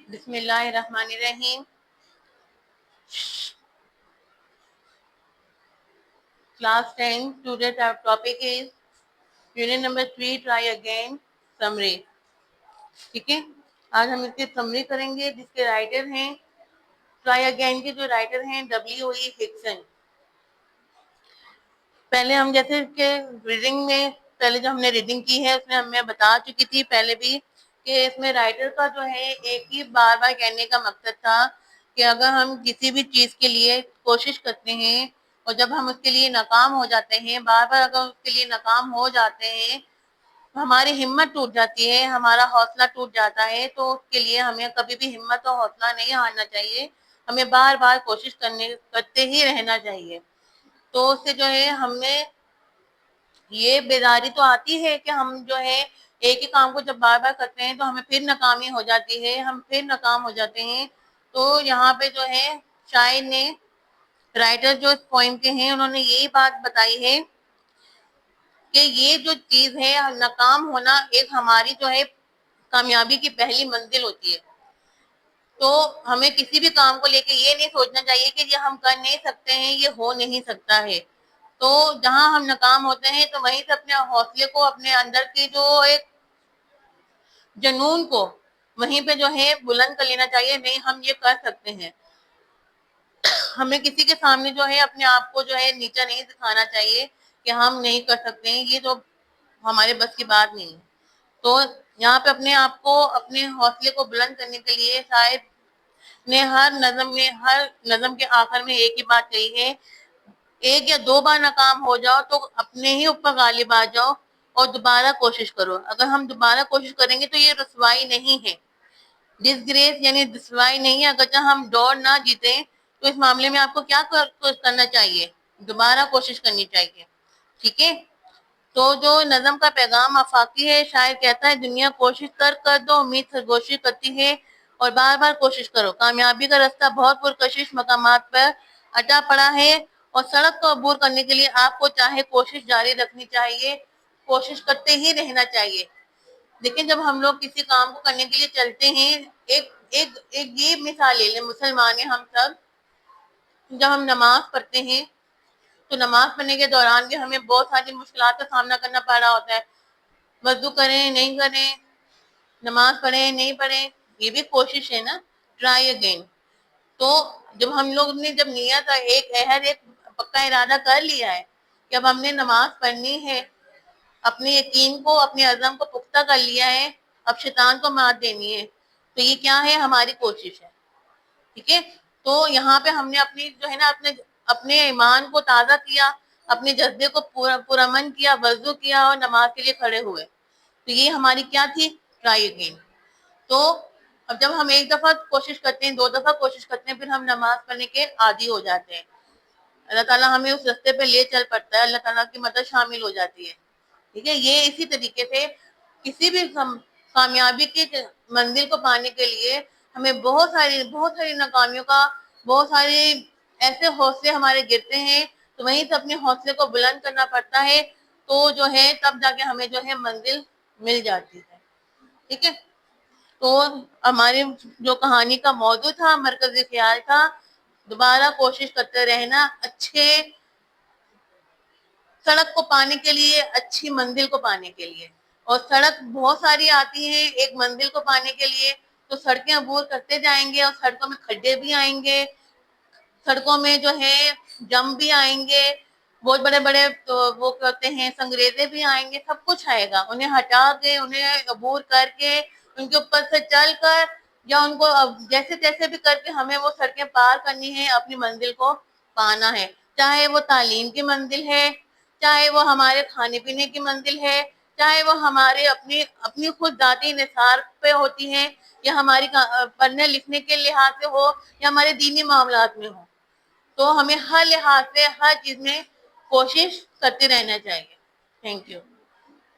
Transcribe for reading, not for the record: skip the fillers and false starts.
بسم اللہ الرحمن الرحیم. Class 10, today's our topic is Unit number 3, try again, summary. ٹھیک ہے, آج ہم اس کی سمری کریں گے جس کے رائٹر ہیں, ٹرائی اگین کے جو رائٹر ہیں W.E. ہکسن. پہلے ہم جیسے کہ ریڈنگ میں پہلے جو ہم نے ریڈنگ کی ہے اس میں ہمیں بتا چکی تھی پہلے بھی کہ اس میں رائٹر کا جو ہے ایک ہی بار بار کہنے کا مقصد تھا کہ اگر ہم کسی بھی چیز کے لیے کوشش کرتے ہیں اور جب ہم اس کے لیے ناکام ہو جاتے ہیں, بار بار اگر اس کے لیے ناکام ہو جاتے ہیں, ہماری ہمت ٹوٹ جاتی ہے, ہمارا حوصلہ ٹوٹ جاتا ہے, تو اس کے لیے ہمیں کبھی بھی ہمت اور حوصلہ نہیں ہارنا چاہیے. ہمیں بار بار کوشش کرتے ہی رہنا چاہیے. تو اس سے جو ہے ہم نے یہ بیداری تو آتی ہے کہ ہم جو ہے ایک ہی کام کو جب بار بار کرتے ہیں تو ہمیں پھر ناکامی ہو جاتی ہے, ہم پھر ناکام ہو جاتے ہیں. تو یہاں پہ جو ہے شاعر نے, رائٹر جو اس پوئم کے ہیں, انہوں نے یہی بات بتائی ہے کہ یہ جو چیز ہے ناکام ہونا ایک ہماری جو ہے کامیابی کی پہلی منزل ہوتی ہے. تو ہمیں کسی بھی کام کو لے کے یہ نہیں سوچنا چاہیے کہ یہ ہم کر نہیں سکتے ہیں, یہ ہو نہیں سکتا ہے. تو جہاں ہم ناکام ہوتے ہیں تو وہیں سے اپنے حوصلے کو, اپنے اندر کی جو ایک جنون کو وہیں پہ جو ہے بلند کر لینا چاہیے. نہیں, ہم یہ کر سکتے ہیں. ہمیں کسی کے سامنے جو ہے اپنے آپ کو جو ہے نیچا نہیں دکھانا چاہیے کہ ہم نہیں کر سکتے ہیں, یہ جو ہمارے بس کی بات نہیں ہے. تو یہاں پہ اپنے آپ کو, اپنے حوصلے کو بلند کرنے کے لیے شاید نے ہر نظم کے آخر میں ایک ہی بات کہی ہے, ایک یا دو بار ناکام ہو جاؤ تو اپنے ہی اوپر غالب آ جاؤ اور دوبارہ کوشش کرو. اگر ہم دوبارہ کوشش کریں گے تو یہ رسوائی نہیں ہے, ڈس گریس یعنی رسوائی نہیں ہے. اگر ہم دوڑ نہ جیتیں تو اس معاملے میں آپ کو کیا کرنا چاہیے, دوبارہ کوشش کرنی چاہیے. ٹھیک ہے. تو جو نظم کا پیغام آفاقی ہے, شاعر کہتا ہے دنیا کوشش کر دو, امید سرگوشی کرتی ہے اور بار بار کوشش کرو. کامیابی کا راستہ بہت پرکشش مقامات پر اٹا پڑا ہے اور سڑک کو عبور کرنے کے لیے آپ کو چاہے کوشش جاری رکھنی چاہیے, کوشش کرتے ہی رہنا چاہیے. لیکن جب ہم لوگ کسی کام کو کرنے کے لیے چلتے ہیں, ایک یہ مثال لے لیں, مسلمان ہیں ہم سب, جب ہم نماز پڑھتے ہیں تو نماز پڑھنے کے دوران بھی ہمیں بہت ساری مشکلات کا سامنا کرنا پڑ رہا ہوتا ہے. وضو کریں نہیں کریں, نماز پڑھیں نہیں پڑھیں, یہ بھی کوشش ہے نا, ٹرائی اگین. تو جب ہم لوگ نے جب نیت ایک عہد, ایک پکا ارادہ کر لیا ہے کہ اب ہم نے نماز پڑھنی ہے, اپنے یقین کو, اپنے عزم کو پختہ کر لیا ہے, اب شیطان کو مات دینی ہے, تو یہ کیا ہے, ہماری کوشش ہے. ٹھیک ہے. تو یہاں پہ ہم نے اپنی جو ہے نا اپنے ایمان کو تازہ کیا, اپنے جذبے کو پرامن کیا, وضو کیا اور نماز کے لیے کھڑے ہوئے. تو یہ ہماری کیا تھی, ٹرائی اگین. تو اب جب ہم ایک دفعہ کوشش کرتے ہیں, دو دفعہ کوشش کرتے ہیں, پھر ہم نماز پڑھنے کے عادی ہو جاتے ہیں. اللہ تعالیٰ ہمیں اس راستے پہ لے چل پڑتا ہے, اللہ تعالیٰ کی مدد شامل ہو جاتی ہے. ٹھیک ہے. یہ اسی طریقے سے کسی بھی کامیابی کی منزل کو پانے کے لیے ہمیں بہت ساری ناکامیوں کا, بہت سارے ایسے حوصلے ہمارے گرتے ہیں, تو وہیں سے اپنے حوصلے کو بلند کرنا پڑتا ہے. تو جو ہے تب جا کے ہمیں جو ہے منزل مل جاتی ہے. ٹھیک ہے. تو ہماری جو کہانی کا موضوع تھا, مرکزی خیال تھا, دوبارہ کوشش کرتے رہنا اچھے سڑک کو پانے کے لیے, اچھی منزل کو پانے کے لیے. اور سڑک بہت ساری آتی ہیں ایک منزل کو پانے کے لیے, تو سڑکیں عبور کرتے جائیں گے اور سڑکوں میں کھڈے بھی آئیں گے, سڑکوں میں جو ہے جم بھی آئیں گے, بہت بڑے بڑے وہ کہتے ہیں سنگریزے بھی آئیں گے, سب کچھ آئے گا. انہیں ہٹا کے, انہیں عبور کر کے, ان کے اوپر سے چل کر, یا ان کو جیسے تیسے بھی کر کے ہمیں وہ سڑکیں پار کرنی ہے, اپنی منزل کو پانا ہے. چاہے وہ تعلیم کی منزل ہے, چاہے وہ ہمارے کھانے پینے کی منزل ہے, چاہے وہ ہمارے اپنی خود ذاتی نثار پہ ہوتی ہیں, یا ہماری پڑھنے لکھنے کے لحاظ سے ہو, یا ہمارے دینی معاملات میں ہو. تو ہمیں ہر لحاظ سے ہر چیز میں کوشش کرتے رہنا چاہیے. Thank you.